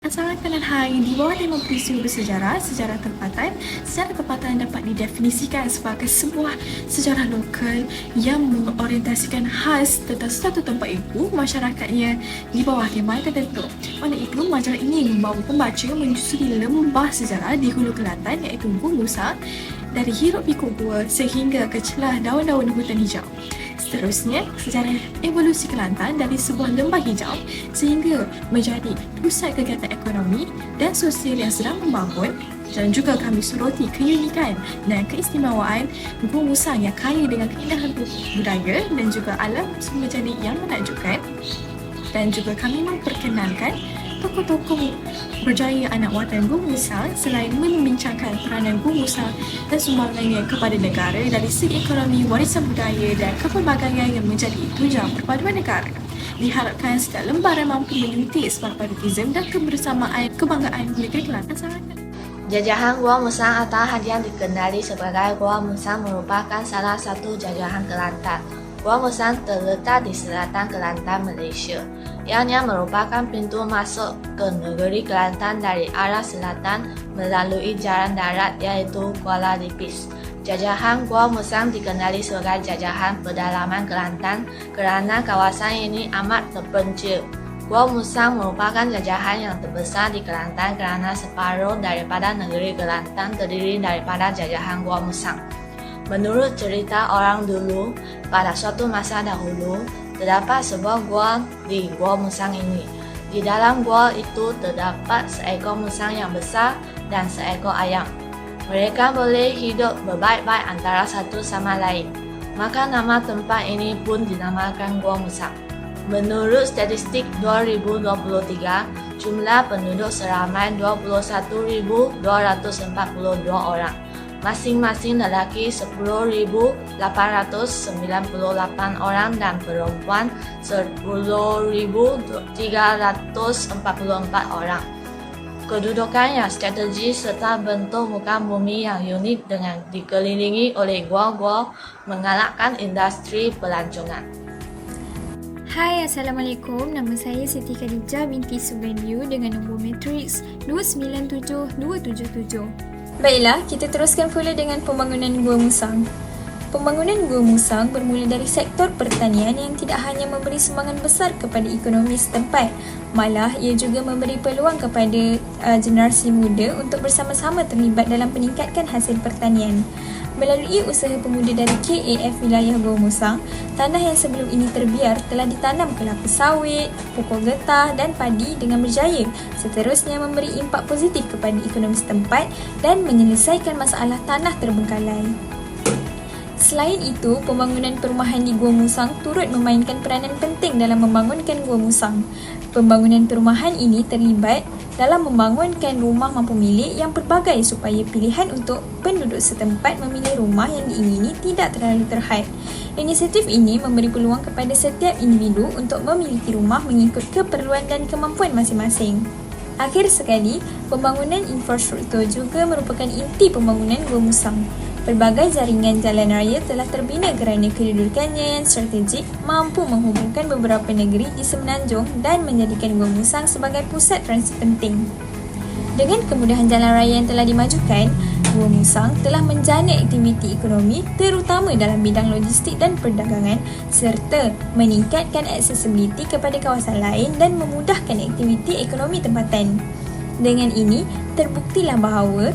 Assalamualaikum dan hai. Di bawah tema peristiwa bersejarah, sejarah tempatan dapat didefinisikan sebagai sebuah sejarah lokal yang mengorientasikan khas tentang suatu tempat itu, masyarakatnya di bawah tema tertentu. Oleh itu, majalah ini membawa pembaca menyusuri lembah sejarah di Hulu Kelantan iaitu Gua Musang, dari hiruk pikuk gua sehingga ke celah daun-daun hutan hijau. Seterusnya, sejarah evolusi Kelantan dari sebuah lembah hijau sehingga menjadi pusat kegiatan ekonomi dan sosial yang sedang membangun, dan juga kami soroti keunikan dan keistimewaan Gua Musang yang kaya dengan keindahan budaya dan juga alam menjadi yang menakjubkan, dan juga kami memperkenalkan tokoh-tokoh berjaya anak watan Gua Musang selain membincangkan peranan Gua Musang dan sumbangannya kepada negara dari segi ekonomi, warisan budaya dan kepelbagaian yang menjadi tunjang perpaduan negara. Diharapkan setiap lembaran mampu menyuntik sebuah patriotisme dan kebersamaan kebanggaan negeri Kelantan sangat. Jajahan Gua Musang atau yang dikenali sebagai Gua Musang merupakan salah satu jajahan Kelantan. Gua Musang terletak di selatan Kelantan, Malaysia. Ianya merupakan pintu masuk ke negeri Kelantan dari arah selatan melalui jalan darat iaitu Kuala Lipis. Jajahan Gua Musang dikenali sebagai jajahan pedalaman Kelantan kerana kawasan ini amat terpencil. Gua Musang merupakan jajahan yang terbesar di Kelantan kerana separuh daripada negeri Kelantan terdiri daripada jajahan Gua Musang. Menurut cerita orang dulu, pada suatu masa dahulu, terdapat sebuah gua di Gua Musang ini. Di dalam gua itu terdapat seekor musang yang besar dan seekor ayam. Mereka boleh hidup berbaik-baik antara satu sama lain. Maka nama tempat ini pun dinamakan Gua Musang. Menurut statistik 2023, jumlah penduduk seramai 21.242 orang. Masing-masing lelaki 10.898 orang dan perempuan 10.344 orang. Kedudukan yang strategis serta bentuk muka bumi yang unik dengan dikelilingi oleh gua-gua mengalahkan industri pelancongan. Hai, Assalamualaikum. Nama saya Siti Khadijah binti Subenyu dengan nombor matriks 297277. Baiklah, kita teruskan pula dengan pembangunan Gua Musang. Pembangunan Gua Musang bermula dari sektor pertanian yang tidak hanya memberi sumbangan besar kepada ekonomi setempat, malah ia juga memberi peluang kepada generasi muda untuk bersama-sama terlibat dalam peningkatkan hasil pertanian. Melalui usaha pemuda dari KAF wilayah Gua Musang, tanah yang sebelum ini terbiar telah ditanam kelapa sawit, pokok getah dan padi dengan berjaya. Seterusnya memberi impak positif kepada ekonomi setempat dan menyelesaikan masalah tanah terbengkalai. Selain itu, pembangunan perumahan di Gua Musang turut memainkan peranan penting dalam membangunkan Gua Musang. Pembangunan perumahan ini terlibat dalam membangunkan rumah mampu milik yang pelbagai supaya pilihan untuk penduduk setempat memilih rumah yang diingini tidak terlalu terhad. Inisiatif ini memberi peluang kepada setiap individu untuk memiliki rumah mengikut keperluan dan kemampuan masing-masing. Akhir sekali, pembangunan infrastruktur juga merupakan inti pembangunan Gua Musang. Pelbagai jaringan jalan raya telah terbina kerana kedudukannya yang strategik mampu menghubungkan beberapa negeri di Semenanjung dan menjadikan Gua Musang sebagai pusat transit penting. Dengan kemudahan jalan raya yang telah dimajukan, Gua Musang telah menjana aktiviti ekonomi terutama dalam bidang logistik dan perdagangan serta meningkatkan aksesibiliti kepada kawasan lain dan memudahkan aktiviti ekonomi tempatan. Dengan ini, terbuktilah bahawa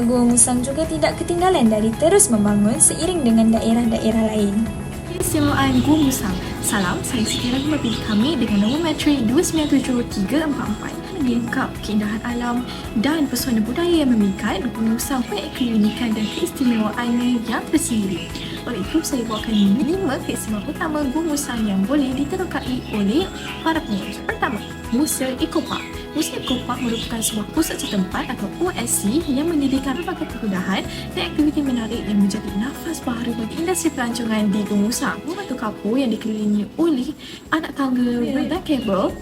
Gua Musang juga tidak ketinggalan dari terus membangun seiring dengan daerah-daerah lain. Keistimewaan Gua Musang. Salam, saya Siti Rahimah pilih kami dengan nombor matrik 297344. Lengkap keindahan alam dan pesona budaya yang memikat, Gua Musang punya keunikan dan keistimewaannya yang tersendiri. Oleh itu, saya bawakan 5 keistimewaan utama Gua Musang yang boleh diterokai oleh para pengunjung. Pertama, Museum Eco Park. Museum Eco Park merupakan sebuah pusat setempat atau OSC yang menyediakan berbagai kemudahan dan aktiviti menarik yang menjadi nafas baru bagi industri pelancongan di Gua Musang. Batu kapur yang dikelilingi oleh anak tangga dan kabel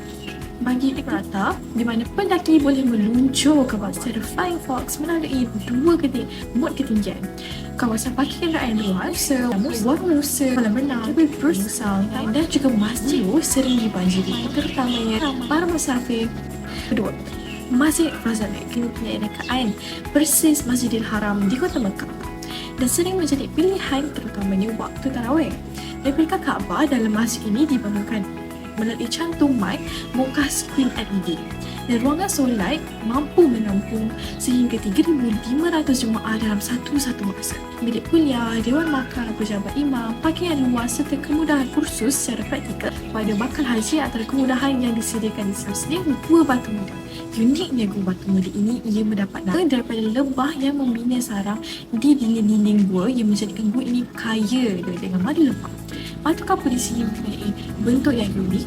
bagi merata di mana pendaki boleh meluncur ke bawah secara Flying Fox melalui 2 mod ketinggian. Kawasan parking kenderaan luas, warung rusa, kolam renang, bersang dan juga masjid sering dibanjiri, terutamanya para musafir. Kedua, Masjid Razali kini punya rekaan persis Masjidil Haram di Kota Mekah dan sering menjadi pilihan terutamanya waktu tarawih. Replika Kaabah dalam masjid ini dibangunkan melalui cantum mic muka skrin LED dan ruangan solat mampu menampung sehingga 3,500 jemaah dalam satu masa. Bilik kuliah, dewan makan, pejabat imam, pakaian luas serta kemudahan kursus secara praktikal pada bakal haji antara kemudahan yang disediakan di sini Gua Batu Muda. Uniknya Gua Batu Muda ini, ia mendapat nama daripada lebah yang membina sarang di dinding-dinding gua yang menjadikan gua ini kaya dengan madu lebah. Batu kapur di sini mempunyai bentuk yang unik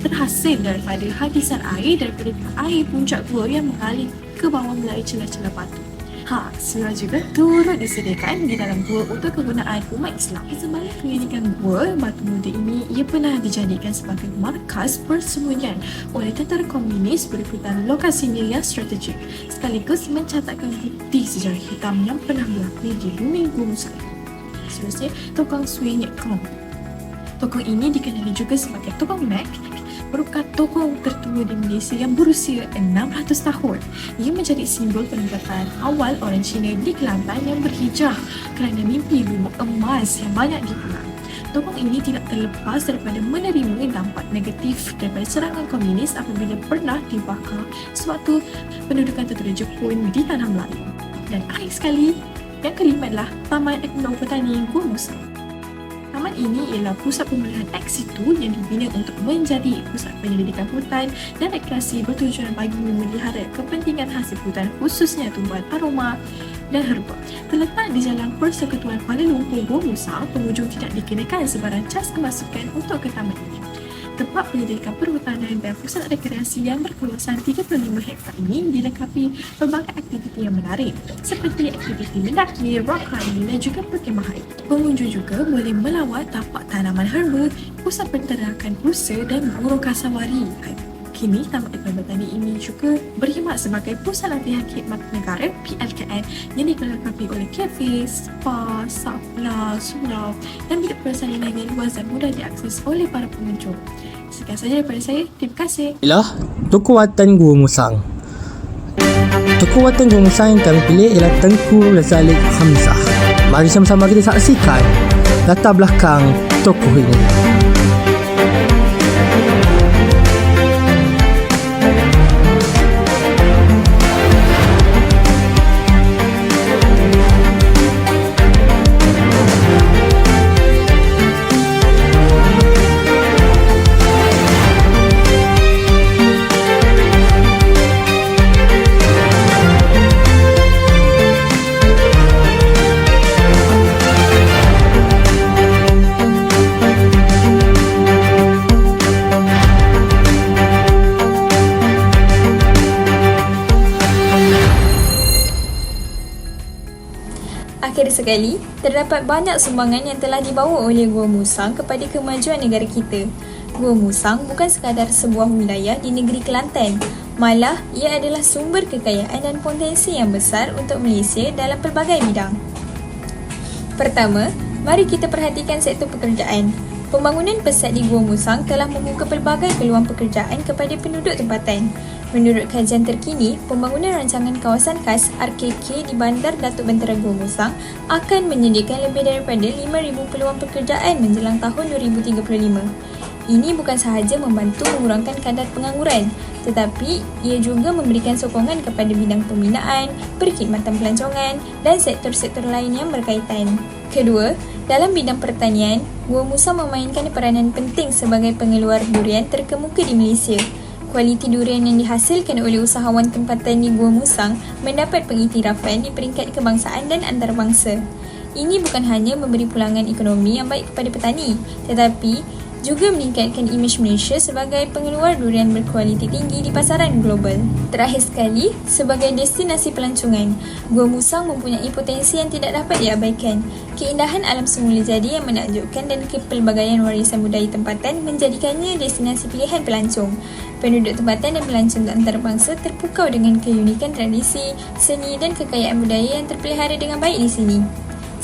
terhasil daripada hadisan air daripada air puncak gua yang mengalir ke bawah melalui celah-celah batu. Surau juga turut disediakan di dalam gua untuk kegunaan umat Islam. Sebalik keunikan Gua Batu Muda ini, ia pernah dijadikan sebagai markas persembunyian oleh tentera komunis berikutan lokasinya yang strategik, sekaligus mencatatkan bukti sejarah hitam yang pernah berlaku di bumi Gua Musang. Seterusnya, Tokong Swee Nyek Kong. Tokong ini dikenali juga sebagai Tokong Mek, merupakan tokoh tertua di Malaysia yang berusia 600 tahun. Ia menjadi simbol peningkatan awal orang Cina di Kelantan yang berhijrah kerana mimpi rumah emas yang banyak dipulang. Tokoh ini tidak terlepas daripada menerima dampak negatif daripada serangan komunis apabila pernah dibakar sewaktu pendudukan tentera Jepun di tanah Melayu. Dan akhir sekali, yang kelima adalah Taman Ekonomi Petani Gua Musang. Taman ini ialah pusat pemeliharaan ex situ yang dibina untuk menjadi pusat penyelidikan hutan dan rekreasi bertujuan bagi memelihara kepentingan hasil hutan khususnya tumbuhan aroma dan herba. Terletak di Jalan Persekutuan Kuala Lumpur, Gua Musang, pengunjung tidak dikenakan sebarang cas kemasukan untuk ke taman ini. Tempat penyelidikan perhutanan dan pusat rekreasi yang berkawasan 35 hektar ini dilengkapi pelbagai aktiviti yang menarik seperti aktiviti mendaki, rock climbing dan juga perkemahan. Pengunjung juga boleh melawat tapak tanaman herba, pusat penternakan rusa dan burung kasawari. Kini, Taman Ekonomi Petani ini juga berkhidmat sebagai pusat latihan khidmat negara PLKN yang dilengkapi oleh kafe, spa, sauna, surau dan bilik persalinan yang luas dan mudah diakses oleh para pengunjung. Sekian sahaja daripada saya. Terima kasih. Ialah Tokoh Watan Gua Musang. Tokoh Watan Gua Musang yang kami pilih ialah Tengku Razali Hamzah. Mari sama-sama kita saksikan latar belakang tokoh ini. Terakhir sekali, terdapat banyak sumbangan yang telah dibawa oleh Gua Musang kepada kemajuan negara kita. Gua Musang bukan sekadar sebuah wilayah di negeri Kelantan, malah ia adalah sumber kekayaan dan potensi yang besar untuk Malaysia dalam pelbagai bidang. Pertama, mari kita perhatikan sektor pekerjaan. Pembangunan pesat di Gua Musang telah membuka pelbagai peluang pekerjaan kepada penduduk tempatan. Menurut kajian terkini, pembangunan rancangan kawasan khas RKK di Bandar Datuk Bentera Gua Musang akan menyediakan lebih daripada 5,000 peluang pekerjaan menjelang tahun 2035. Ini bukan sahaja membantu mengurangkan kadar pengangguran, tetapi ia juga memberikan sokongan kepada bidang pembinaan, perkhidmatan pelancongan dan sektor-sektor lain yang berkaitan. Kedua, dalam bidang pertanian, Gua Musang memainkan peranan penting sebagai pengeluar durian terkemuka di Malaysia. Kualiti durian yang dihasilkan oleh usahawan tempatan di Gua Musang mendapat pengiktirafan di peringkat kebangsaan dan antarabangsa. Ini bukan hanya memberi pulangan ekonomi yang baik kepada petani, tetapi juga meningkatkan imej Malaysia sebagai pengeluar durian berkualiti tinggi di pasaran global. Terakhir sekali, sebagai destinasi pelancongan, Gua Musang mempunyai potensi yang tidak dapat diabaikan. Keindahan alam semula jadi yang menakjubkan dan kepelbagaian warisan budaya tempatan menjadikannya destinasi pilihan pelancong. Penduduk tempatan dan pelancong antarabangsa terpukau dengan keunikan tradisi, seni dan kekayaan budaya yang terpelihara dengan baik di sini.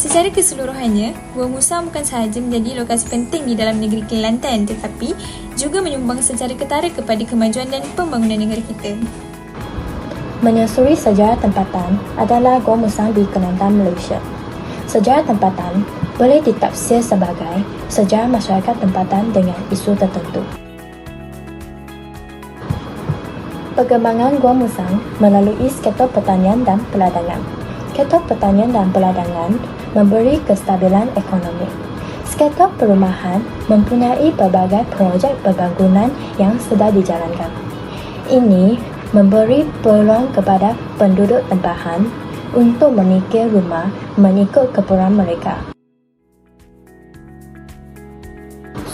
Secara keseluruhannya, Gua Musang bukan sahaja menjadi lokasi penting di dalam negeri Kelantan tetapi juga menyumbang secara ketara kepada kemajuan dan pembangunan negara kita. Menyusuri sejarah tempatan adalah Gua Musang di Kelantan, Malaysia. Sejarah tempatan boleh ditafsir sebagai sejarah masyarakat tempatan dengan isu tertentu. Perkembangan Gua Musang melalui sektor pertanian dan peladangan. Sektor pertanian dan peladangan memberi kestabilan ekonomi. Sektor perumahan mempunyai pelbagai projek pembangunan yang sedang dijalankan. Ini memberi peluang kepada penduduk tempahan untuk menyikir rumah mengikut keperluan mereka.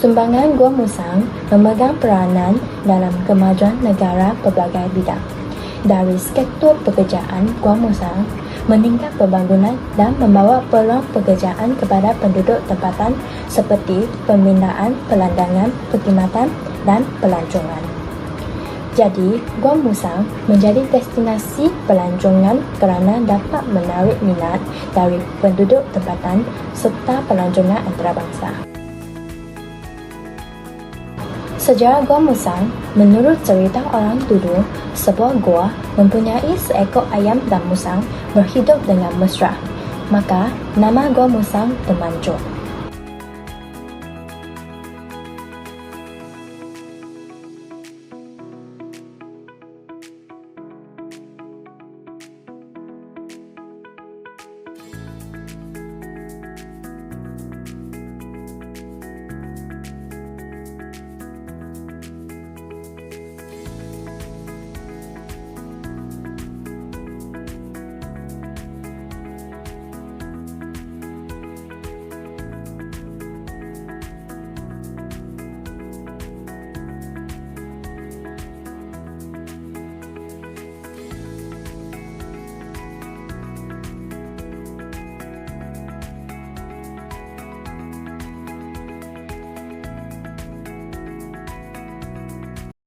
Sumbangan Gua Musang memegang peranan dalam kemajuan negara pelbagai bidang. Dari sektor pekerjaan, Gua Musang meningkat pembangunan dan membawa peluang pekerjaan kepada penduduk tempatan seperti pembinaan, pelandangan, perkhidmatan dan pelancongan. Jadi, Gua Musang menjadi destinasi pelancongan kerana dapat menarik minat dari penduduk tempatan serta pelancongan antarabangsa. Sejarah Gua Musang, menurut cerita orang tuduh, sebuah gua mempunyai seekor ayam dan musang berhidup dengan mesra. Maka, nama Gua Musang termanjur.